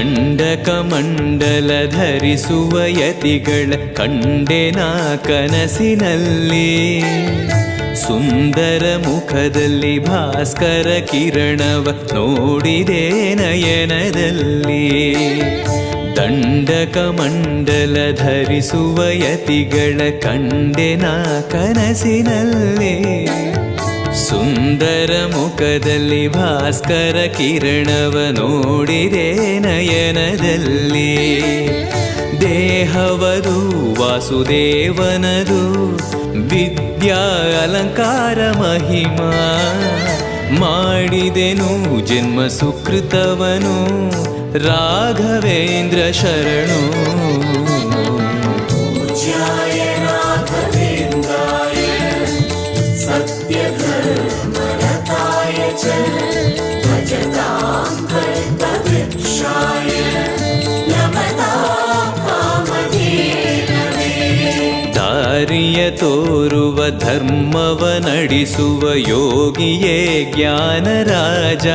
ದಂಡಕಮಂಡಲ ಧರಿಸುವ ಯತಿಗಳ ಕಂಡೆನ ಕನಸಿನಲ್ಲಿ. ಸುಂದರ ಮುಖದಲ್ಲಿ ಭಾಸ್ಕರ ಕಿರಣವ ನೋಡಿದೆ ನಯನದಲ್ಲಿ. ದಂಡಕಮಂಡಲ ಧರಿಸುವ ಯತಿಗಳ ಕಂಡೆನ ಕನಸಿನಲ್ಲಿ. ಸುಂದರ ಮುಖದಲ್ಲಿ ಭಾಸ್ಕರ ಕಿರಣವ ನೋಡಿದೆ ನಯನದಲ್ಲಿ. ದೇಹವದು ವಾಸುದೇವನದು ವಿದ್ಯಾ ಅಲಂಕಾರ ಮಹಿಮಾ. ಮಾಡಿದೆನು ಜನ್ಮ ಸುಕೃತವನು ರಾಘವೇಂದ್ರ ಶರಣು. ದಾರಿಯ ತೋರುವ ಧರ್ಮವ ನಡೆಸುವ ಯೋಗಿಯೇ ಜ್ಞಾನರಾಜ.